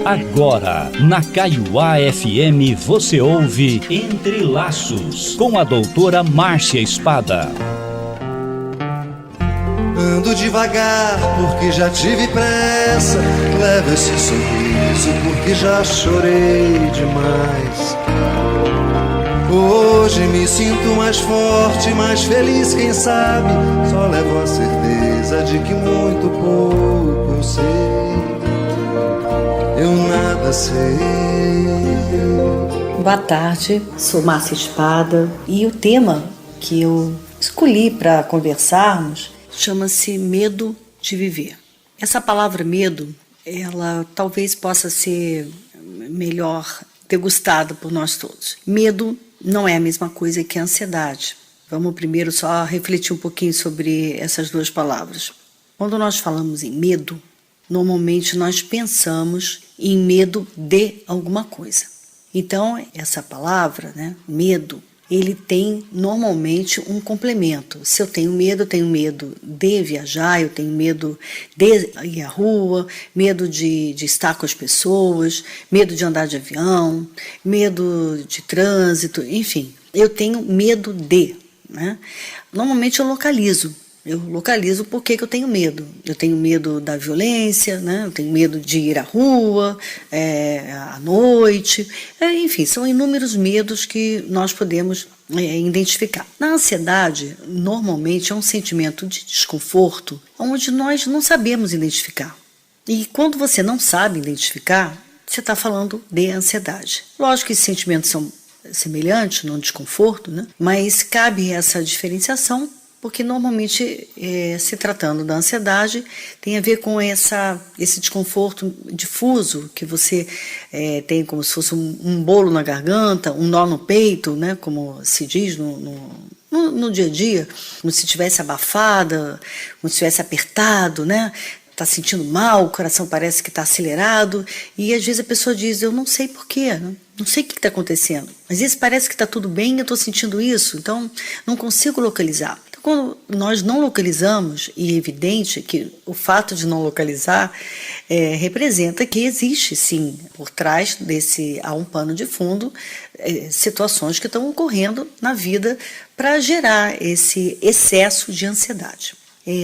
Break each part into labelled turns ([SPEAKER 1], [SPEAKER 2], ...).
[SPEAKER 1] Agora, na Kaiowá FM, você ouve Entre Laços, com a doutora Márcia Espada.
[SPEAKER 2] Ando devagar porque já tive pressa, levo esse sorriso porque já chorei demais. Hoje me sinto mais forte, mais feliz, quem sabe. Só levo a certeza de que muito pouco eu sei. Eu nada sei.
[SPEAKER 3] Boa tarde, sou Márcia Espada e o tema que eu escolhi para conversarmos chama-se medo de viver. Essa palavra medo, ela talvez possa ser melhor degustada por nós todos. Medo não é a mesma coisa que ansiedade. Vamos primeiro só refletir um pouquinho sobre essas duas palavras. Quando nós falamos em medo, normalmente nós pensamos em medo de alguma coisa. Então, essa palavra, medo, ele tem normalmente um complemento. Se eu tenho medo de viajar, eu tenho medo de ir à rua, medo de estar com as pessoas, medo de andar de avião, medo de trânsito, enfim. Eu tenho medo de, Normalmente eu localizo por que eu tenho medo. Eu tenho medo da violência, eu tenho medo de ir à rua, à noite, enfim, são inúmeros medos que nós podemos identificar. Na ansiedade, normalmente é um sentimento de desconforto onde nós não sabemos identificar. E quando você não sabe identificar, você está falando de ansiedade. Lógico que esses sentimentos são semelhantes no desconforto, mas cabe essa diferenciação, porque normalmente, se tratando da ansiedade, tem a ver com esse desconforto difuso que você tem como se fosse um bolo na garganta, um nó no peito, como se diz no dia a dia, como se estivesse abafada, como se estivesse apertado, está sentindo mal, o coração parece que está acelerado, e às vezes a pessoa diz, eu não sei porquê, não sei o que está acontecendo, mas isso parece que está tudo bem, eu estou sentindo isso, então não consigo localizar. Quando nós não localizamos, e é evidente que o fato de não localizar representa que existe, sim, por trás há um pano de fundo, situações que estão ocorrendo na vida para gerar esse excesso de ansiedade.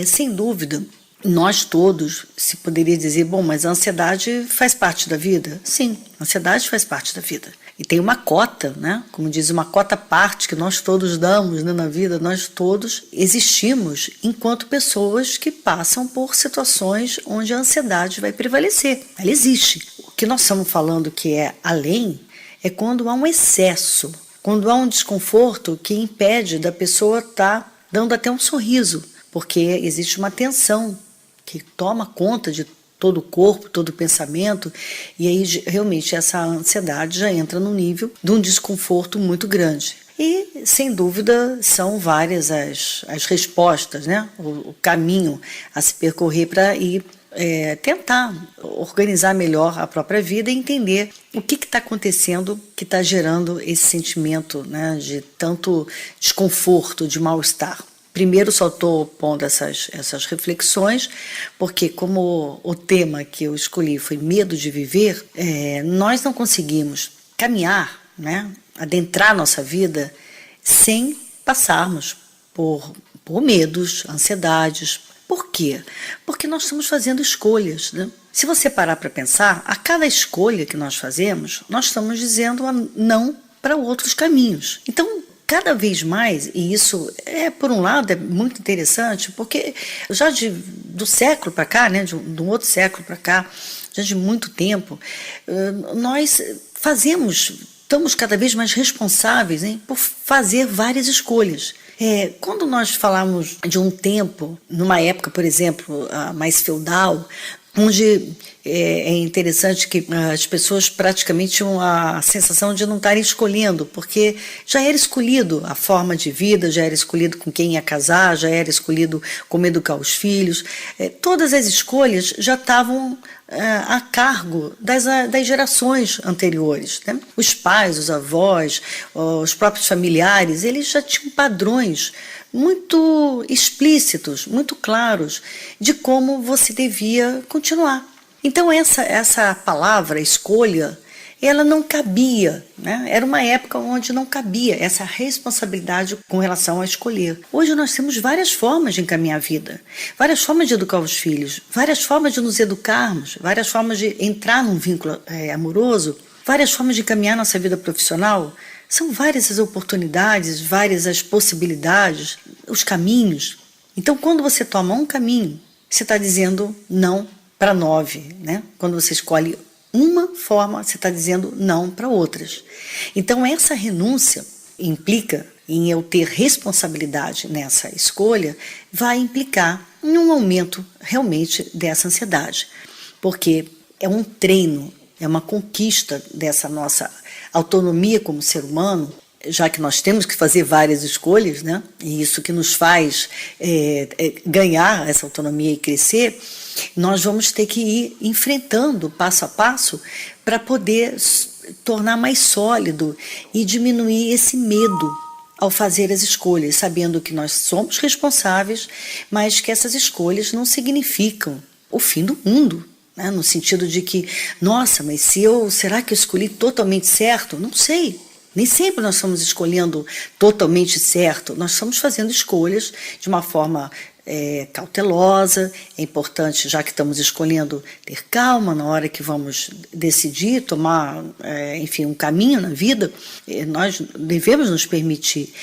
[SPEAKER 3] Sem dúvida, nós todos, se poderia dizer, mas a ansiedade faz parte da vida? Sim, a ansiedade faz parte da vida. E tem uma cota, como diz, uma cota parte que nós todos damos na vida, nós todos existimos enquanto pessoas que passam por situações onde a ansiedade vai prevalecer. Ela existe. O que nós estamos falando que é além é quando há um excesso, quando há um desconforto que impede da pessoa estar dando até um sorriso, porque existe uma tensão que toma conta de todo o corpo, todo o pensamento, e aí realmente essa ansiedade já entra no nível de um desconforto muito grande. E, sem dúvida, são várias as respostas, o caminho a se percorrer para ir tentar organizar melhor a própria vida e entender o que está acontecendo que está gerando esse sentimento de tanto desconforto, de mal-estar. Primeiro, só estou pondo essas reflexões, porque como o tema que eu escolhi foi medo de viver, nós não conseguimos caminhar, adentrar nossa vida sem passarmos por medos, ansiedades. Por quê? Porque nós estamos fazendo escolhas. Se você parar para pensar, a cada escolha que nós fazemos, nós estamos dizendo não para outros caminhos. Então, cada vez mais, e isso por um lado é muito interessante, porque já do século para cá, de um outro século para cá, já de muito tempo, nós estamos cada vez mais responsáveis por fazer várias escolhas. Quando nós falamos de um tempo, numa época, por exemplo, mais feudal, onde é interessante que as pessoas praticamente tinham a sensação de não estarem escolhendo, porque já era escolhido a forma de vida, já era escolhido com quem ia casar, já era escolhido como educar os filhos. Todas as escolhas já estavam a cargo das gerações anteriores. Os pais, os avós, os próprios familiares, eles já tinham padrões muito explícitos, muito claros, de como você devia continuar. Então essa palavra, escolha, ela não cabia, né? Era uma época onde não cabia essa responsabilidade com relação a escolher. Hoje nós temos várias formas de encaminhar a vida, várias formas de educar os filhos, várias formas de nos educarmos, várias formas de entrar num vínculo amoroso, várias formas de encaminhar nossa vida profissional. São várias as oportunidades, várias as possibilidades, os caminhos. Então, quando você toma um caminho, você está dizendo não para 9, né? Quando você escolhe uma forma, você está dizendo não para outras. Então, essa renúncia implica em eu ter responsabilidade nessa escolha, vai implicar em um aumento realmente dessa ansiedade. Porque é um treino, é uma conquista dessa nossa autonomia como ser humano, já que nós temos que fazer várias escolhas, né? E isso que nos faz ganhar essa autonomia e crescer, nós vamos ter que ir enfrentando passo a passo para poder tornar mais sólido e diminuir esse medo ao fazer as escolhas, sabendo que nós somos responsáveis, mas que essas escolhas não significam o fim do mundo, né? No sentido de que, nossa, mas será que eu escolhi totalmente certo? Não sei. Nem sempre nós estamos escolhendo totalmente certo, nós estamos fazendo escolhas de uma forma cautelosa. É importante, já que estamos escolhendo, ter calma na hora que vamos decidir, tomar, enfim, um caminho na vida. Nós devemos nos permitir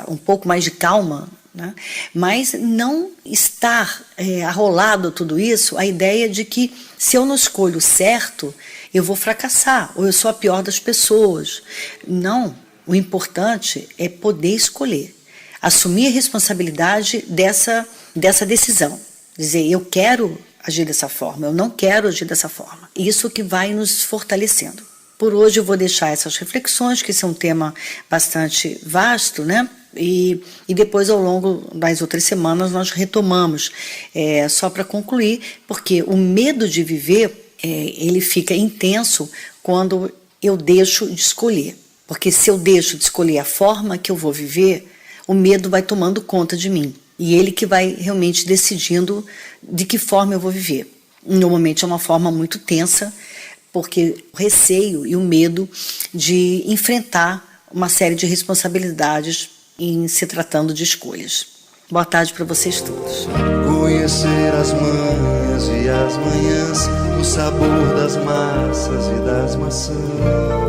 [SPEAKER 3] um pouco mais de calma, né? Mas não estar arrolado tudo isso, a ideia de que se eu não escolho certo, eu vou fracassar, ou eu sou a pior das pessoas. Não, o importante é poder escolher, assumir a responsabilidade dessa decisão, dizer, eu quero agir dessa forma, eu não quero agir dessa forma. Isso que vai nos fortalecendo. Por hoje eu vou deixar essas reflexões, que são um tema bastante vasto, né? E depois, ao longo das outras semanas, nós retomamos. Só para concluir, porque o medo de viver, ele fica intenso quando eu deixo de escolher. Porque se eu deixo de escolher a forma que eu vou viver, o medo vai tomando conta de mim. E ele que vai realmente decidindo de que forma eu vou viver. Normalmente é uma forma muito tensa, porque o receio e o medo de enfrentar uma série de responsabilidades em se tratando de escolhas. Boa tarde para vocês todos.
[SPEAKER 2] Conhecer as manhas e as manhãs, o sabor das massas e das maçãs.